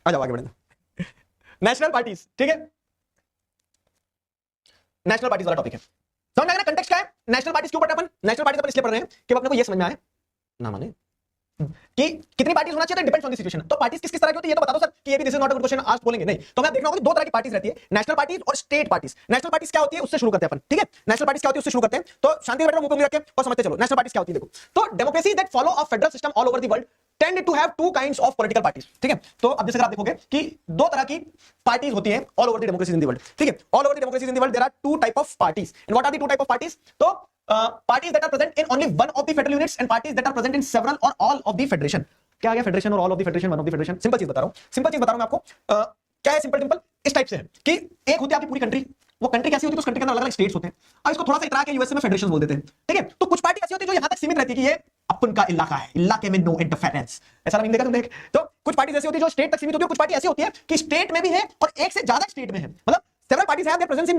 आ जाओ आगे बढ़े। नेशनल पार्टीज, ठीक है, नेशनल पार्टीज वाला टॉपिक है। समझ में आ गया ना कंटेक्स्ट क्या है? नेशनल पार्टीज क्यों पढ़ रहे हैं अपन? नेशनल पार्टीज अपन इसलिए पढ़ रहे हैं कि अपने को ये समझ में आए ना माने कि कितनी पार्टीज होना चाहिए, डिपेंड्स ऑन द सिचुएशन। तो पार्टीज किस किस तरह की होती है ये तो बता दो सर कि ये भी this is not a good question, आज बोलेंगे नहीं। तो मैं देखना होगा कि दो तरह की पार्टीज रहती है, नेशनल पार्टीज और स्टेट पार्टीज। नेशनल पार्टीज क्या होती है उससे शुरू करते हैं अपन, ठीक है। नेशनल पार्टीज क्या होती है उससे शुरू करते हैं। तो शांति बैठो, मुंह पे रख के और समझते चलो नेशनल पार्टीज क्या होती है। देखो, तो democracy that follow a federal system all over the world tend to have two kinds of political parties, ठीक है। तो अब जैसे आप देखोगे कि दो तरह की पार्टीज होती हैं all over the democracy in the world, ठीक है। All over the democracy in the world there are two type of parties. And what are the two type of parties? तो parties that are present in only one of the federal units and parties that are present in several और all of the federation. क्या आ गया? Federation और all of the federation, one of the federation. Simple चीज बता रहा हूं, simple चीज बता रहा हूं मैं आपको। क्या है सिंपल सिंपल? इस टाइप से है कि एक होती है आपकी पूरी कंट्री, वो कंट्री कैसी होती है? उस कंट्री के अंदर अलग अलग स्टेट्स होते हैं, और इसको थोड़ा सा इतरा के यूएसए में फेडरेशन बोल देते हैं, ठीक है। तो कुछ पार्टी ऐसी होती है जो यहां तक सीमित रहती है कि ये अपन का इलाका है, इलाके में नो इंटरफेरेंस, ऐसा नहीं देखा तुमने? तो कुछ पार्टी ऐसी होती है जो स्टेट तक सीमित होती है, कुछ पार्टी ऐसी होती है कि स्टेट में भी है और एक से ज्यादा स्टेट में है। मतलब several parties have their presence in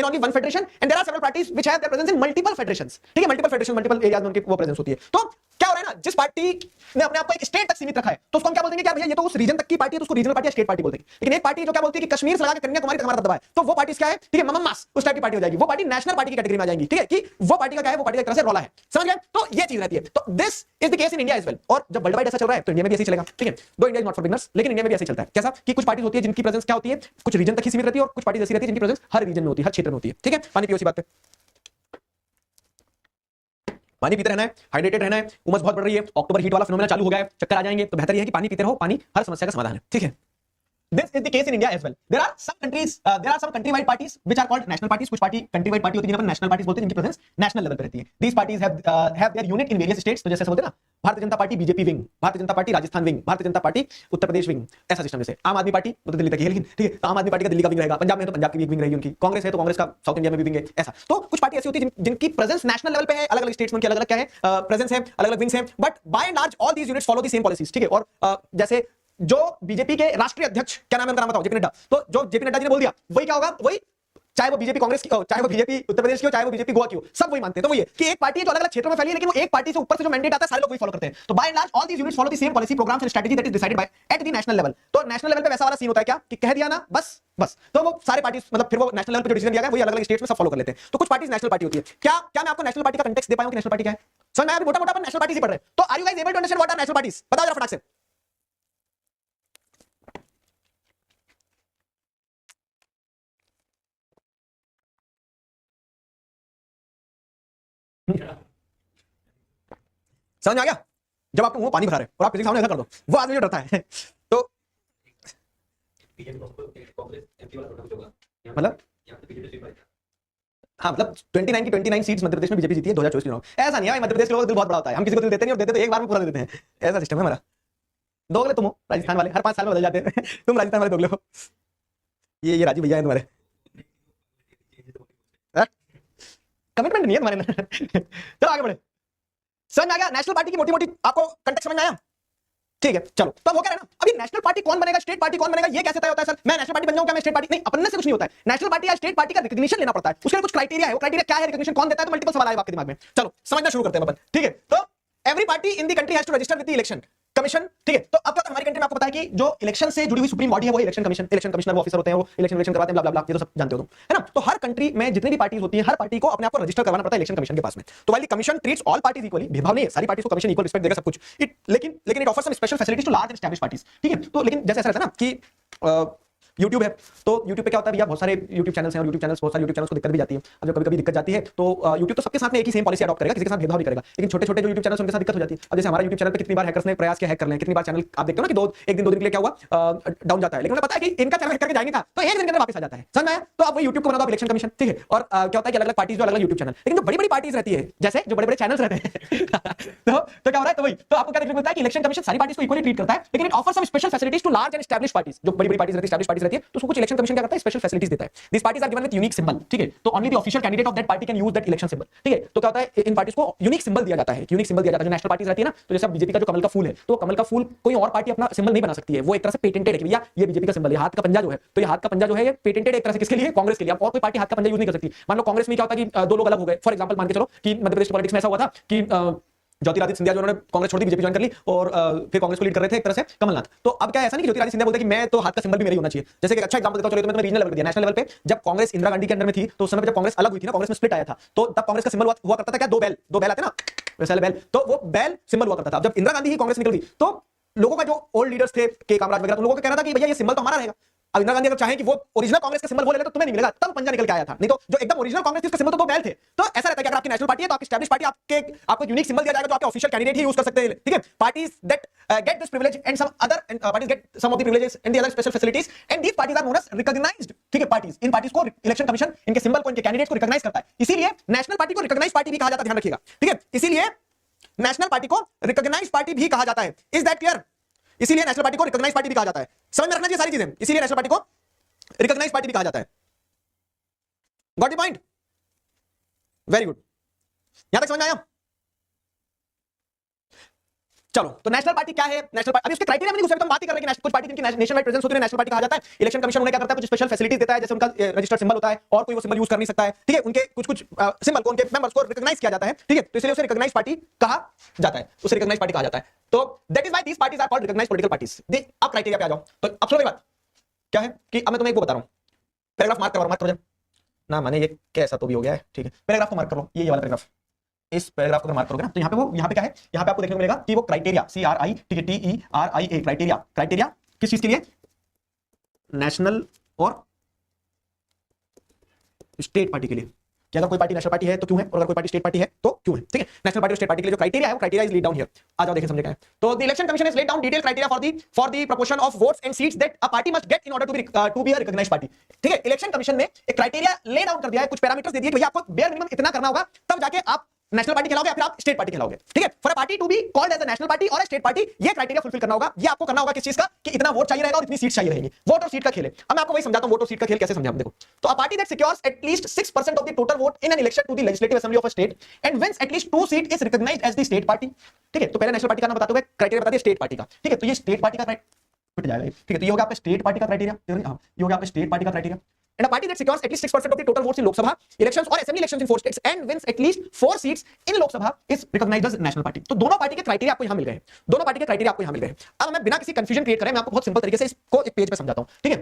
only one federation and there are several parties which have their presence in multiple federations, ठीक है। मल्टीपल फेडरेशन, मल्टीपल एरियाज में उनकी वो प्रेजेंस होती है। तो क्या हो रहा है ना, जिस पार्टी ने अपने आप को एक स्टेट तक सीमित रखा है तो उसको हम क्या बोलते हैं कि यार भैया ये तो उस रीजन तक की पार्टी है, तो उसको रीजनल पार्टी या स्टेट पार्टी बोलते हैं। लेकिन एक पार्टी जो क्या बोलती है कि कश्मीर से लगा के कन्याकुमारी तक हमारा दबा है, तो वो पार्टी क्या है? ठीक है, मम्मास, उस टाइप की पार्टी हो जाएगी। वो पार्टी नेशनल पार्टी की कैटेगरी में आ जाएंगी, ठीक है, कि वो पार्टी का क्या है? वो पार्टी का एक तरह से रोला है, समझ गए? तो ये चीज रहती है। तो this is the case in India as well. और जब वर्ल्ड वाइड ऐसा चल रहा है तो इंडिया में भी ऐसे चलेगा, ठीक है। दो India is not for beginners, लेकिन इंडिया में भी ऐसे चलता है। कैसा कि कुछ पार्टीज होती है जिनकी प्रेजेंस क्या होती है, कुछ रीजन तक ही सीमित रहती है, और कुछ पार्टीज ऐसी रहती है जिनकी प्रेजेंस हर रीजन में होती है, हर क्षेत्र में होती है, ठीक है। पानी पियो, सी बात पे पानी पीते रहना है, हाइड्रेटेड रहना है। उमस बहुत बढ़ रही है, अक्टूबर हीट वाला फिनोमेना चालू हो गया है, चक्कर आ जाएंगे, तो बेहतर यह है कि पानी पीते रहो। पानी हर समस्या का समाधान है, ठीक है। This is the case in India as well. There are some countries, there are some country-wide parties which are called national parties. कुछ पार्टी country-wide पार्टी होती है जिन्हें अपन national parties बोलते हैं, जिनकी प्रेजेंस नेशनल लेवल पे रहती है। These parties have their unit in various states. तो जैसे बोलते हैं ना, Bharatiya Janata party BJP wing, Bharatiya Janata party Rajasthan wing, Bharatiya Janata party Uttar Pradesh wing, ऐसा सिस्टम। जैसे आम आदमी पार्टी वो तो दिल्ली तक ही है, लेकिन ठीक है, तो आम आदमी पार्टी का दिल्ली का विंग रहेगा, पंजाब में है तो पंजाब की भी एक विंग रहेगी उनकी, कांग्रेस है तो कांग्रेस का साउथ इंडिया में भी विंग है, ऐसा। तो कुछ पार्टी ऐसी होती है जिनकी प्रेजेंस नेशनल लेवल पे है, अलग अलग स्टेट्स में उनकी अलग अलग क्या है प्रेजेंस है, अलग अलग विंग्स है, but by and large all these units follow the same policies, ठीक है। और जैसे जो बीजेपी के राष्ट्रीय अध्यक्ष, क्या नाम है उनका, नाम बताओ? जेपी नड्डा। तो जो जेपी नड्डा जी ने बोल दिया वही क्या होगा, वही, चाहे वो बीजेपी कांग्रेस की हो, चाहे वो बीजेपी उत्तर प्रदेश की हो, चाहे वो बीजेपी गोवा की हो, सब वही मानते हैं। तो वही है कि एक पार्टी है जो अलग अलग क्षेत्रों में फैली है, लेकिन वो एक पार्टी से ऊपर से जो मैंडेट आता है सारे लोग वही फॉलो करते हैं। तो by and large all these units follow the same policy, programmes and strategy that is decided by at the national level. तो नेशनल लेवल पे वैसा वाला सीन होता है क्या कि कह दिया ना बस बस, तो वो सारे पार्टी मतलब फिर वो नेशनल लेवल पे जो डिसीजन दिया गया वही अलग अलग स्टेट्स में सब फॉलो कर लेते हैं। तो कुछ पार्टीज नेशनल पार्टी होती है। क्या मैं आपको नेशनल पार्टी का कंटेक्स्ट दे पाऊं कि नेशनल पार्टी क्या है? समझ में आया? मोटा मोटा अपन नेशनल पार्टी ही पढ़ रहे हैं। तो are you guys able to understand what are national parties? बताओ जरा फटाक से। समझ में आ गया? जब आपको मुंह पानी भरा रहे और आप किसी के सामने ऐसा कर दो, वो आदमी जो डरता है तो मतलब हाँ, मतलब 29 की 29 सीट्स मध्य प्रदेश में बीजेपी जीती है 2024 चुनाव। ऐसा नहीं है, मध्य प्रदेश के लोगों का दिल बहुत बड़ा होता है, हम किसी को दिल देते नहीं और देते तो एक बार में पूरा दे देते हैं, ऐसा सिस्टम है हमारा। दोगले तुम हो, राजस्थान वाले हर 5 साल में बदल जाते हैं तुम राजस्थान वाले दोगले हो। ये राजीव भैया है तुम्हारे, कमिटमेंट नहीं है तुम्हारे अंदर चलो आगे बढ़े। समझ में आ गया नेशनल पार्टी की मोटी मोटी आपको कंटेक्स्ट समझ में आया? ठीक है, चलो। तो वो कह रहे हैं ना, अभी नेशनल पार्टी कौन बनेगा, स्टेट पार्टी कौन बनेगा, ये कैसे तय होता है? सर मैं नेशनल पार्टी बन जाऊं क्या मैं स्टेट पार्टी? नहीं, अपने से कुछ नहीं होता है। नेशनल पार्टी या स्टेट पार्टी का रिकॉग्निशन लेना पड़ता है, उसके लिए कुछ क्राइटेरिया है। वो क्राइटेरिया क्या है, रिकॉग्निशन कौन देता है? तो मल्टीपल सवाल आए आपके दिमाग में। चलो समझना शुरू करते हैं अपन, ठीक है। तो every party in the country has to register with the election commission, ठीक है। तो अब क्या हमारी कंट्री में आपको पता है कि जो इलेक्शन से जुड़ी हुई सुप्रीम बॉडी है वो इलेक्शन कमीशन, इलेक्शन कमिश्नर वो ऑफिसर होते हैं, वो इलेक्शन करवाते हैं, ब्ला ब्ला ब्ला, ये तो सब जानते हो तुम, है ना। तो हर कंट्री में जितनी भी पार्टीज होती हैं, हर पार्टी को अपने आप को रजिस्टर करवाना पड़ता है इलेक्शन कमीशन के पास में। तो while the commission treats all parties equally, भेदभाव नहीं है, सारी पार्टीज को कमीशन इक्वल रिस्पेक्ट देगा, सब कुछ। लेकिन it offers some special facilities to large and established parties, ठीक है। तो लेकिन जैसे ऐसा रहता है ना कि YouTube है, तो YouTube पे क्या होता है भैया, बहुत सारे YouTube चैनल्स हैं और YouTube चैनल्स, बहुत सारे YouTube चैनल्स को दिक्कत भी जाती है। अब जब कभी-कभी दिक्कत जाती है तो YouTube तो सबके साथ में एक ही सेम पॉलिसी अडॉप्ट करेगा, किसी के साथ भेदभाव नहीं करेगा। लेकिन छोटे-छोटे जो YouTube चैनल्स उनके साथ दिक्कत हो जाती है। अब जैसे हमारा YouTube चैनल पे कितनी बार हैकर्स ने प्रयास किया हैक कर लें, कितनी बार चैनल आप देखते हो ना कि एक दिन दो दिन के लिए क्या हुआ डाउन जाता है, लेकिन उन्हें पता है कि इनका चैनल हैक करके जाएंगे का तो एक दिन के अंदर वापस आ जाता है, समझ में आया? तो अब वो YouTube को बना दो इलेक्शन कमीशन, ठीक है। और क्या होता है कि अलग-अलग पार्टीज जो अलग-अलग YouTube चैनल, लेकिन जो बड़ी-बड़ी पार्टीज रहती है, जैसे जो बड़े-बड़े चैनल्स रहते हैं तो क्या हो रहा है, तो वही तो आपको क्या देखने को मिलता है कि इलेक्शन कमीशन सारी पार्टीज को इक्वली ट्रीट करता है, लेकिन it offers some special facilities to large and established parties. जो बड़ी-बड़ी पार्टीज रहती है, एस्टैब्लिश्ड पार्टीज रहती है, तो उसको कुछ इलेक्शन कमीशन क्या करता है, स्पेशल फैसिलिटीज देता है। These parties are given with unique symbol, ठीक है। तो only the official candidate of that party can use that election symbol, ठीक है। तो क्या होता है इन पार्टीज को यूनिक सिंबल दिया जाता है, यूनिक सिंबल दिया जाता है। जो नेशनल पार्टीज रहती है ना, तो जैसे बीजेपी का जो कमल का फूल है, तो कमल का फूल कोई और पार्टी अपना सिंबल नहीं बना सकती है, वो एक तरह से पेटेंटेड है कि भैया ये बीजेपी का सिंबल है। हाथ का पंजा जो है, तो ये हाथ का पंजा जो है ये पेटेंटेड एक तरह से किसके लिए, कांग्रेस के लिए। अब और कोई पार्टी हाथ का पंजा यूज नहीं कर सकती। मान लो कांग्रेस में क्या होता है कि दो लोग अलग हो गए, फॉर एग्जांपल मान के चलो कि मध्य प्रदेश पॉलिटिक्स में ऐसा हुआ था कि ज्योतिरादित्य सिंधिया जो उन्होंने कांग्रेस छोड़ दी, बीजेपी ज्वाइन कर ली और फिर कांग्रेस को लीड कर रहे थे एक तरह से कमलनाथ। तो अब क्या ऐसा नहीं कि ज्योतिरादित्य सिंधिया बोलते कि मैं तो हाथ का सिंबल भी मेरा ही होना चाहिए। जैसे कि अच्छा एग्जांपल देता हूं, चलो तो मैं रीजनल लेवल पे दिया, नेशनल लेवल पे जब कांग्रेस इंदिरा गांधी के अंडर में थी तो उस समय जब कांग्रेस अलग हुई थी ना, कांग्रेस में स्प्लिट आया था, तो तब कांग्रेस का सिंबल हुआ करता था क्या, दो बैल आते ना वैसे वाले बैल, तो वो बैल सिंबल हुआ करता था। जब इंदिरा गांधी की कांग्रेस निकल गई तो लोगों का जो ओल्ड लीडर्स थे के कामराज वगैरह, तो लोगों का कहना था कि भैया ये सिंबल तो हमारा रहेगा। अब इंदिरा गांधी अगर चाहे कि वो ओरिजिनल कांग्रेस का सिंबल वो ले ले तो तुम्हें नहीं मिलेगा, तब पंजा निकल के आया था। नहीं तो जो एकदम ओरिजिनल कांग्रेस थी उसका सिंबल तो दो बैल थे। तो ऐसा रहता है कि अगर आपकी नेशनल पार्टी है तो आपकी एस्टैब्लिश पार्टी आपको यूनिक सिंबल दिया जाएगा जो आपके ऑफिशियल कैंडिडेट ही यूज कर सकते हैं। ठीक है, parties that get this privilege and some other parties get some of the privileges and the other special facilities and these parties are known as recognised. ठीक है, पार्टीज, इन पार्टीज को election commission इनके सिंबल को, इनके candidate को recognise करता है, इसीलिए नेशनल पार्टी को रिकॉग्नाइज्ड पार्टी भी कहा जाता है, ध्यान रखिएगा। ठीक है, इसीलिए नेशनल पार्टी को रिकॉग्नाइज्ड पार्टी भी कहा जाता है। Is that clear? इसीलिए नेशनल पार्टी को रिकॉग्नाइज्ड पार्टी भी कहा जाता है। समझ में रखना चाहिए सारी चीजें, इसीलिए नेशनल पार्टी को रिकॉग्नाइज्ड पार्टी भी कहा जाता है। Got the point? Very good, यहां तक समझ में आया? चलो, तो नेशनल पार्टी क्या है? नेशनल पार्टी अभी उसके क्राइटेरिया में नहीं घुसे, तो हम बात ही कर रहे हैं कि कुछ पार्टी जिनकी नेशनल वाइड प्रेजेंस होती है नेशनल पार्टी कहा जाता है। इलेक्शन कमीशन उन्हें क्या करता है, कुछ स्पेशल फैसिलिटीज देता है, जैसे उनका रजिस्टर्ड सिंबल होता है और कोई वो सिंबल यूज कर नहीं सकता है। ठीक है, उनके कुछ सिंबल को, उनके मेंबर्स को रिकॉग्नाइज किया जाता है। ठीक है, तो इसलिए उसे रिकॉग्नाइज पार्टी कहा जाता है, उसे रिकॉग्नाइज पार्टी कहा जाता है। तो that is why these parties are called recognised political parties. अब क्राइटेरिया पे आ जाओ। तो अब सुनो मेरी बात, क्या है कि अब मैं तुम्हें एक वो बता रहा हूं, पैराग्राफ मार्क करो ना, माने ये कैसा तो भी हो गया है। ठीक है, पैराग्राफ को मार्क कर लो, ये वाला पैराग्राफ, इस पैराग्राफ को मार्क करोगे ना तो यहाँ पे क्या है, यहाँ पे आपको देखने को मिलेगा कि वो क्राइटेरिया CRI, ठीक है, TERIA, क्राइटेरिया किस चीज के लिए, नेशनल और स्टेट पार्टी के लिए। कि अगर कोई पार्टी नेशनल पार्टी है तो क्यों है, और अगर कोई पार्टी स्टेट पार्टी है तो क्यों है। ठीक है, नेशनल पार्टी और स्टेट पार्टी के लिए जो क्राइटेरिया है वो criteria is laid down here. आ जाओ देखें समझे क्या है। तो the election commission is laid down detail criteria for the proportion of votes and seats that a party must get in order to be a recognised party. ठीक है, election commission ने एक क्राइटेरिया ले डाउन कर दिया है, कुछ parameters they दिए कि भैया आपको बेयर मिनिमम इतना करना होगा, तब जाके आप नेशनल पार्टी कहलाओगे या फिर आप स्टेट पार्टी कहलाओगे। ठीक है, for a party to be called as a national party और अ स्टेट पार्टी, ये क्राइटेरिया फुलफिल करना होगा। ये आपको करना होगा किस चीज का, कि इतना वोट चाहिए रहेगा और इतनी सीट चाहिए रहेगी। वोट और सीट का खेल है। अब मैं आपको वही समझाता हूं, वोट और सीट का खेल कैसे समझाऊं। देखो, तो a party that secures at least 6% of the total vote in an election to the legislative assembly of a state and wins at least 2 seat is recognised as the state party. ठीक है, तो पहले नेशनल पार्टी का नाम बताते हुए criteria बता दिया स्टेट पार्टी का। ठीक है, तो ये स्टेट पार्टी का मिट जाएगा। ठीक है, तो ये हो गया आपका स्टेट पार्टी का क्राइटेरिया। ये हो गया आपका स्टेट पार्टी का criteria. And a party that secures at least 6% of the total votes in Lok Sabha elections or assembly elections in 4 states and wins at least 4 seats in Lok Sabha is recognized as national party. तो दोनों party के criteria आपको यहां मिल गए हैं, दोनों party के criteria आपको यहां मिल गए हैं। अब मैं बिना किसी कंफ्यूजन क्रिएट करे मैं आपको बहुत सिंपल तरीके से इसको एक पेज पे समझाता हूं। ठीक है,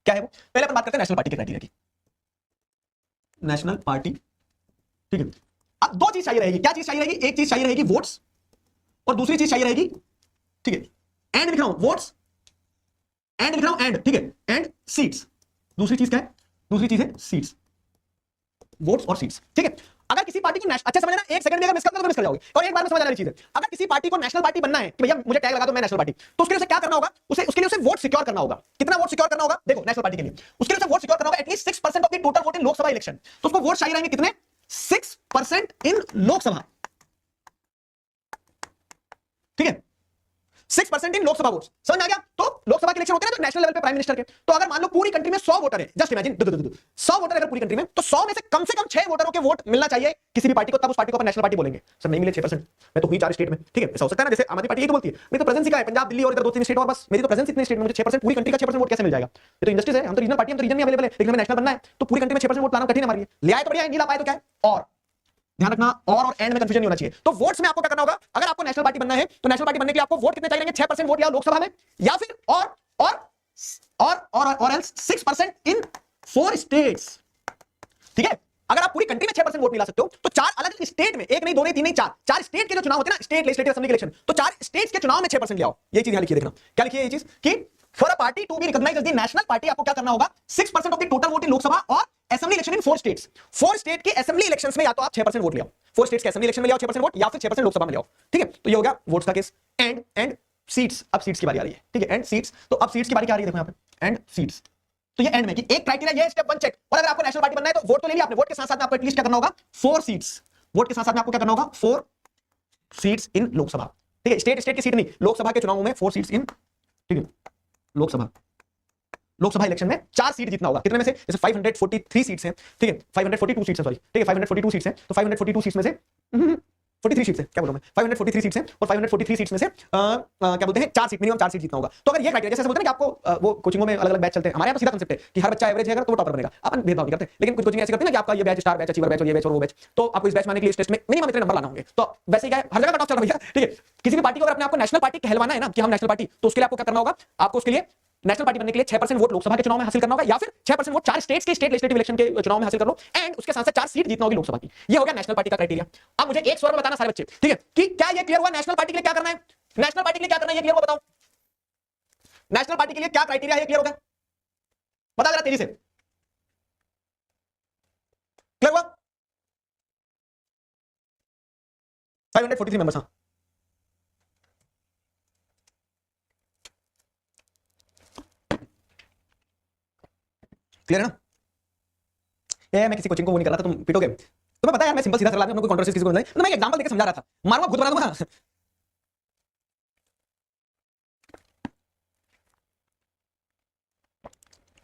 क्या है वो, पहले अपन बात करते हैं नेशनल पार्टी के क्राइटेरिया की। नेशनल पार्टी, ठीक है, अब दो चीज चाहिए रहेगी। क्या चीज चाहिए रहेगी? एक चीज चाहिए रहेगी वोट्स और दूसरी चीज चाहिए रहेगी, ठीक है, एंड लिख रहा हूं वोट्स, एंड लिख रहा हूं एंड, ठीक है, एंड सीट्स। दूसरी चीज क्या है? दूसरी चीज है सीट्स, वोट्स और सीट्स। ठीक है, अगर किसी पार्टी की अच्छा समझना, एक सेकंड में अगर मिस कर दो तो मिस कर जाओगे, और एक बार में समझ आने वाली चीज है। अगर किसी पार्टी को नेशनल पार्टी बनना है कि भैया मुझे टैग लगा दो मैं नेशनल पार्टी, तो उसके लिए उसे क्या करना होगा, उसके लिए उसे वोट सिक्योर करना होगा। कितना वोट सिक्योर करना होगा? देखो, नेशनल पार्टी के लिए उसके लिए उसे वोट सिक्योर करना होगा at least 6% of the total vote in Lok Sabha election. तो उसको वोट चाहिए रहेंगे कितने? 6% इन लोकसभा। ठीक है, 6% इन लोकसभा वोट्स। समझ में आ गया? तो लोकसभा के इलेक्शन होते हैं ना तो नेशनल लेवल पे प्राइम मिनिस्टर के, तो अगर मान लो पूरी कंट्री में 100 वोटर है, जस्ट इमेजिन 100 वोटर अगर पूरी कंट्री में, तो 100 में से कम 6 वोटरों के वोट मिलना चाहिए किसी भी पार्टी को, तब उस पार्टी को अपन नेशनल पार्टी बोलेंगे। सर नहीं मिले 6%, मैं तो हुई 4 स्टेट में। ठीक है, ऐसा हो सकता है ना, जैसे आम आदमी पार्टी ये तो बोलती है मेरी तो प्रेजेंस का है पंजाब, दिल्ली और इधर 2-3 स्टेट और बस, मेरी तो प्रेजेंस इतने स्टेट में, मुझे 6% पूरी कंट्री का 6% वोट कैसे मिल जाएगा? ये तो इंडस्ट्रीज है, हम तो रीजनल पार्टी, हम तो रीजन में अवेलेबल है, लेकिन हमें नेशनल बनना है तो पूरी कंट्री में 6% वोट लाना कठिन है हमारे लिए। ले आए तो बढ़िया है, नहीं ला पाए तो क्या है? और ध्यान रखना, और एंड में कंफ्यूजन नहीं होना चाहिए। तो वोट्स में आपको क्या करना होगा, अगर आपको नेशनल पार्टी बनना है तो नेशनल पार्टी बनने के लिए आपको वोट कितने चाहिए? 6% वोट या लोकसभा में, या फिर और एल्स 6% इन 4 स्टेट्स। ठीक है, अगर आप पूरी कंट्री में 6% वोट मिला सकते हो तो 4 अलग स्टेट में, एक नहीं, 2 नहीं, 3 नहीं, 4 स्टेट के जो चुनाव होते हैं ना, स्टेट लेजिस्लेटिव असेंबली के इलेक्शन, तो 4 स्टेट्स के चुनाव में 6% ले आओ। ये चीज यहां लिखिए, देखना क्या लिखिए ये चीज, कि for a party to be recognised as the national party आपको क्या करना होगा? 6% of the total vote in Lok Sabha और assembly election in 4 states. 4 state के असेंबली इलेक्शंस में या तो आप 6% वोट ले आओ, 4 स्टेट्स के असेंबली इलेक्शन में ले आओ 6% वोट, या फिर 6% लोकसभा में ले आओ। ठीक है, तो ये हो गया वोट्स का केस। एंड सीट्स, अब सीट्स की बारी आ रही है। ठीक है, एंड सीट्स, तो अब सीट्स की बारी क्या आ रही है, देखो यहां पे एंड सीट्स। तो ये एंड में कि एक क्राइटेरिया ये स्टेप 1 चेक, और अगर आपको नेशनल पार्टी बनना है तो वोट तो ले लिया आपने, वोट के साथ साथ में आपको एटलीस्ट क्या करना होगा? 4 सीट्स। वोट के साथ साथ में आपको क्या करना होगा? 4 सीट्स इन लोकसभा। ठीक है, स्टेट की सीट नहीं, लोकसभा के चुनावों में 4 सीट्स इन, ठीक है, लोकसभा इलेक्शन में 4 सीट जीतना होगा। कितने में से? जैसे 543 सीट्स हैं, ठीक है, 542 सीट्स है, सॉरी, ठीक है, 542 सीट्स हैं, तो 542 सीट्स में से 543 सीट्स है, क्या बोल रहा हूं मैं, 543 सीट्स हैं और 543 सीट्स में से क्या बोलते हैं 4 सीट, मिनिमम 4 सीट जीतना होगा। तो अगर ये क्राइटेरिया, जैसे बोलते हैं ना कि आपको वो कोचिंगों में अलग अलग बैच चलते हैं, हमारे यहाँ तो सीधा कांसेप्ट है कि हर बच्चा एवरेज है तो वो टॉपर बनेगा, अपन भेदभाव नहीं करते। लेकिन कुछ कोचिंग ऐसे करते हैं ना कि आपका ये batch star batch, achiever batch और ये बैच और वो बैच, तो आपको इस बैच में आने के लिए इस टेस्ट में मिनिमम इतने नंबर लाना होंगे। तो वैसे ही क्या है, हर जगह कट ऑफ चल रहा है, ठीक है। किसी भी पार्टी को अगर अपने आपको नेशनल पार्टी कहलवाना है ना कि हम नेशनल पार्टी, तो उसके लिए आपको क्या करना होगा, आपको उसके लिए नेशनल पार्टी बनने के लिए 6% वोट लोकसभा के चुनाव में हासिल करना होगा, या फिर 6% वोट 4 स्टेट्स के स्टेट लेजिस्लेटिव इलेक्शन के चुनाव में हासिल कर लो, एंड उसके साथ साथ 4 सीट जीतना होगी लोकसभा की। ये हो गया नेशनल पार्टी का क्राइटेरिया। अब मुझे एक स्वर में बताना सारे बच्चे, ठीक है, कि क्या ये क्लियर हुआ नेशनल पार्टी के लिए क्या करना है, नेशनल पार्टी के लिए क्या करना है, ये क्लियर हुआ, बताओ नेशनल पार्टी के लिए क्या क्राइटेरिया है, क्लियर हो गया, बता जरा तेजी से, क्लियर हुआ? 543 मेंबर्स, हाँ क्लियर है ना? ये मैं किसी कोचिंग को वो नहीं कर रहा था, तुम पिटोगे। तुम्हें पता है यार, मैं सिंपल सीधा सरल आदमी, हम कोई कंट्रोवर्सी किसी को नहीं, तो मैं एक एग्जांपल देके समझा रहा था, मारूंगा भूत बना दूंगा।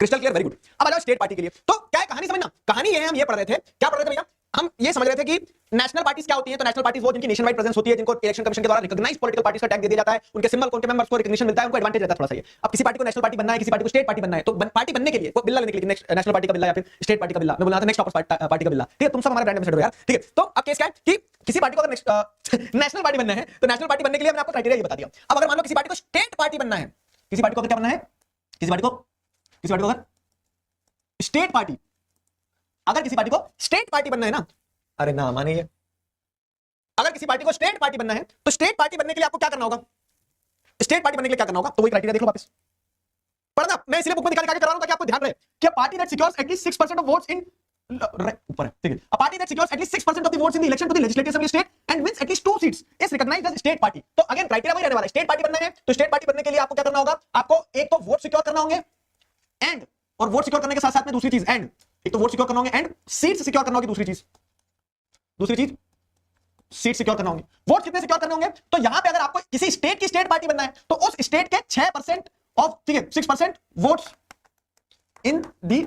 Crystal clear, very good. अब आ जाओ स्टेट पार्टी के लिए। तो क्या है कहानी, समझना कहानी ये है, हम ये पढ़ रहे थे, क्या पढ़ रहे थे भैया, हम ये समझ रहे थे कि नेशनल पार्टीज क्या होती है। तो नेशनल पार्टीज वो जिनकी नेशन वाइड प्रेजेंस होती है, जिनको इलेक्शन कमीशन के द्वारा रिकॉग्नाइज्ड पॉलिटिकल पार्टीज का टैग दे दिया जाता है, उनके सिंबल को, उनके मेंबर्स को रिकॉग्निशन मिलता है, उनको एडवांटेज रहता है थोड़ा सा ये। अब किसी पार्टी को नेशनल पार्टी बनना है, किसी पार्टी को स्टेट पार्टी बनना है, तो पार्टी बनने के लिए वो बिल्ला लेने के लिए नेशनल पार्टी का बिल्ला या फिर स्टेट पार्टी का बिल्ला, मैं बोला था नेक्स्ट टॉपर्स पार्टी का बिल्ला, ठीक है, तुम सब हमारे ब्रांड एम्बेसडर हो यार, ठीक है। तो अब केस क्या है कि किसी पार्टी को अगर नेशनल पार्टी बनना है, तो नेशनल पार्टी बनने के लिए मैंने आपको क्राइटेरिया ये बता दिया। अब अगर मान लो किसी पार्टी को स्टेट पार्टी बनना है, किसी पार्टी को क्या बनना है, किसी पार्टी को अगर स्टेट पार्टी, अगर किसी पार्टी को स्टेट पार्टी बनना है ना, अरे ना माने ये, अगर किसी पार्टी को स्टेट पार्टी बनना है, तो स्टेट पार्टी बनने के लिए आपको क्या करना होगा, स्टेट पार्टी बनने के लिए क्या करना होगा, तो वही क्राइटेरिया देख लो वापस पढ़ना। मैं इसलिए बुक में निकाल के करा रहा हूं ताकि आपको ध्यान रहे कि party that secures at least 6% of votes in ऊपर है, ठीक है, a party that secures at least 6% of the votes in the election to the legislative assembly state and wins at least 2 seats is recognised as state party. तो again criteria वही रहने वाला है, state party बनना है, तो स्टेट पार्टी बनने के लिए आपको क्या करना होगा, आपको एक तो वोट सिक्योर करना होंगे, एंड और वोट सिक्योर करने के साथ साथ में दूसरी चीज, एंड एक तो वोट सिक्योर करना होंगे एंड सीट सिक्योर करना होगी, दूसरी चीज सीट सिक्योर करना होंगे। वोट कितने सिक्योर करने होंगे, तो यहां पे अगर आपको किसी स्टेट की स्टेट पार्टी बनना है, तो उस स्टेट के 6% ऑफ, ठीक है, 6% votes in the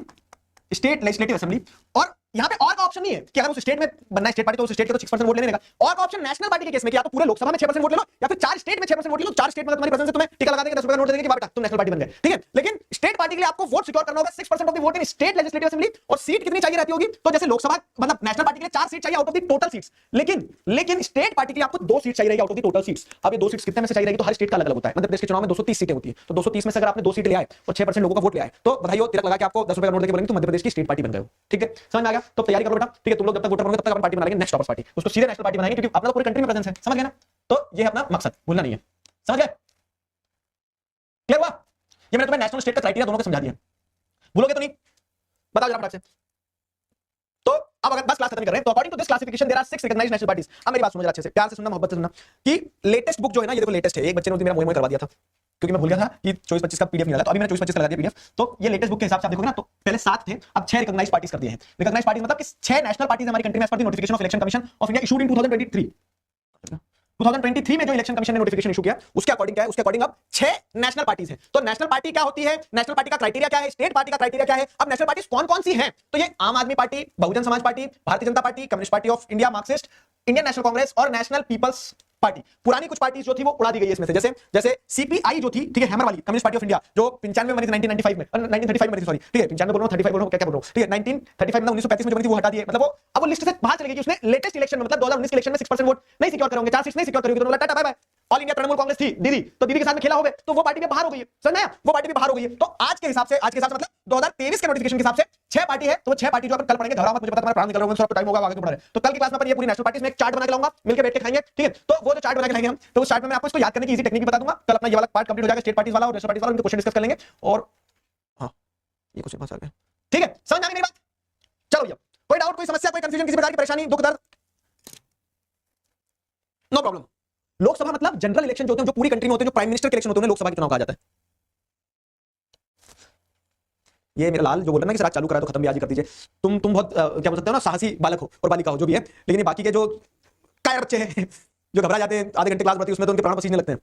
state legislative assembly. और यहां पे और का ऑप्शन नहीं है कि अगर उस स्टेट में बनना है स्टेट पार्टी, तो उस स्टेट के तो 6% वोट लेने का। और का ऑप्शन नेशनल पार्टी के केस में कि या तो पूरे लोकसभा में 6% वोट ले लो, या फिर 4 स्टेट में 6% वोट ले लो। 4 स्टेट में तुम्हारी प्रेजेंस है, तुम्हें टिका लगा देंगे, 10 रुपए का नोट दे देंगे कि बेटा तुम नेशनल पार्टी बन गए, ठीक है। लेकिन स्टेट पार्टी के लिए आपको वोट सिक्योर करना होगा 6% of the vote in state legislative assembly. और सीट कितनी चाहिए रहती होगी, तो जैसे लोकसभा मतलब नेशनल पार्टी के लिए 4 सीट चाहिए out of the total seats, लेकिन स्टेट पार्टी के लिए आपको 2 सीट चाहिए रहेगी out of the total seats. अब ये 2 सीट्स कितने में से चाहिए रहेगी, तो हर स्टेट का अलग अलग होता है। मध्य प्रदेश के चुनाव में 230 सीटें होती है, तो 230 में से अगर आपने 2 सीट ले आए और 6% लोगों का वोट ले आए, तो बधाई हो, तिलक लगा के आपको 10 रुपए का नोट देके बोलेंगे तुम मध्य प्रदेश की स्टेट पार्टी बन गए हो, ठीक है। समझ में आ गया? तो तैयारी करो बेटा, ठीक है। तुम लोग जब तक वोटर बनोगे तब तक अपन पार्टी बना लेंगे, नेक्स्ट टॉपर्स पार्टी, उसको सीधे नेशनल पार्टी बनाएंगे, क्योंकि अपना तो पूरी कंट्री में प्रेजेंस है, समझ गए ना? तो ये है अपना मकसद, भूलना नहीं है, समझ गए? क्लियर हुआ? ये मैंने तुम्हें नेशनल स्टेट का क्राइटेरिया दोनों को समझा दिया, भूलोगे तो नहीं? बताओ जरा फटाक से। तो अब अगर बस क्लास खत्म कर रहे हैं, तो according to this classification there are 6 recognised national parties. अब मेरी बात सुनो जरा अच्छे से, प्यार से सुनना, मोहब्बत से सुनना, कि लेटेस्ट बुक जो है ना, ये देखो लेटेस्ट है, एक बच्चे ने मेरा मोए करवा दिया था, क्योंकि मैं भूल गया था कि 24-25 का पीडीएफ निकाला, तो अभी मैंने 24-25 का लगा दिया पीडीएफ। तो ये लेटेस्ट बुक के हिसाब से आप देखोगे ना, तो पहले 7 थे, अब 6 रिकॉग्नाइज्ड पार्टीज कर दिए हैं। रिकॉग्नाइज्ड पार्टीज मतलब कि 6 नेशनल पार्टीज हमारी कंट्री में as per the notification of election commission of India issued in 2023 में जो इलेक्शन कमीशन ने नोटिफिकेशन इशू किया, उसके अकॉर्डिंग क्या है, उसके अकॉर्डिंग अब 6 नेशनल पार्टीज हैं। तो नेशनल पार्टी क्या होती है, नेशनल पार्टी का क्राइटेरिया क्या है, स्टेट पार्टी का क्राइटेरिया क्या है। अब नेशनल पार्टीज कौन-कौन सी हैं, तो ये आम आदमी party, Bahujan Samaj party, Bharatiya Janata party, communist party of India, Marxist, Indian national Congress और नेशनल पीपल्स पार्टी। पुरानी कुछ पार्टीज जो थी वो उड़ा दी गई है इसमें से, जैसे सीपीआई जो थी, ठीक है, हैमर वाली, कम्युनिस्ट पार्टी ऑफ इंडिया, जो 95 में बनी थी, 1995 में, 1935 में बनी थी, सॉरी, ठीक है, 95 बोल रहा हूं, 35 बोल रहा हूं, क्या बोल रहा हूं, ठीक है, 1935 में 1935 में जो बनी थी वो हटा दी है। मतलब वो अब वो लिस्ट से बाहर चली गई कि उसने लेटेस्ट इलेक्शन में, मतलब 2019 के इलेक्शन में 6% वोट नहीं सिक्योर करोगे, 4 सीट्स नहीं सिक्योर करोगे, तो बोला tata bye bye. All India Trinamool Congress थी दीदी, तो दीदी के साथ में खेला हो गए, तो वो पार्टी भी बाहर हो गई है, समझ में आया? वो पार्टी भी बाहर हो गई है। तो आज के हिसाब से मतलब 2023 के नोटिफिकेशन के हिसाब से 6 पार्टी है, तो वो 6 पार्टी जो अपन कल पढ़ेंगे, घबराओ मत, मुझे पता तुम्हारा प्राण निकल रहा होगा, टाइम होगा, आगे बढ़ रहे हैं। तो कल की क्लास में अपन ये पूरी नेशनल पार्टीज में एक चार्ट बना के लाऊंगा, मिलकर बैठ के खाएंगे, ठीक है। तो वो जो चार्ट बना के लाएंगे हम, तो उस चार्ट में मैं आपको इसको याद करने की इजी टेक्निक भी बता दूंगा। कल अपना ये वाला पार्ट कंप्लीट हो जाएगा, स्टेट पार्टीज वाला और नेशनल पार्टीज वाला, उनके क्वेश्चन डिस्कस कर लेंगे। और हां, ये क्वेश्चन बहुत सारे हैं, ठीक है, समझ आ गई मेरी बात? चलो भैया, कोई डाउट, कोई समस्या, कोई कंफ्यूजन, किसी प्रकार की परेशानी, दुख दर्द? No problem. लोकसभा मतलब जनरल इलेक्शन जो होते हैं, जो पूरी कंट्री में होते हैं, जो प्राइम मिनिस्टर के इलेक्शन होते हैं, लोकसभा के चुनाव कहा जाता है। ये मेरा लाल जो बोल रहा है ना कि सर आज चालू करा तो खत्म भी आज ही कर दीजिए, तुम बहुत क्या बोल सकते हो ना, साहसी बालक हो और बालिका हो, जो भी है। लेकिन ये बाकी के जो कायर बच्चे हैं जो घबरा जाते हैं, आधे घंटे क्लास बढ़ती है उसमें तो उनके प्राण पसीजने लगते हैं।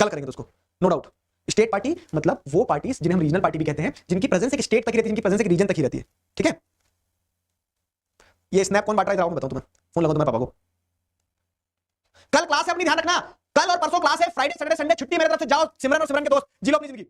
कल करेंगे तो उसको, नो डाउट। स्टेट पार्टी मतलब वो पार्टीज जिन्हें हम रीजनल पार्टी भी कहते हैं, जिनकी प्रेजेंस एक स्टेट तक ही रहती है, जिनकी प्रेजेंस एक रीजन तक ही रहती है, ठीक है। ये स्नैप कौन बांट रहा है बताऊं तुम्हें, फोन लगाओ तुम्हारे पापा को। कल क्लास है, अपनी ध्यान रखना। कल और परसों क्लास है, फ्राइडे सैटरडे संडे छुट्टी मेरे तरफ से। जाओ सिमरन और सिमरन के दोस्त, जी लो अपनी जिंदगी।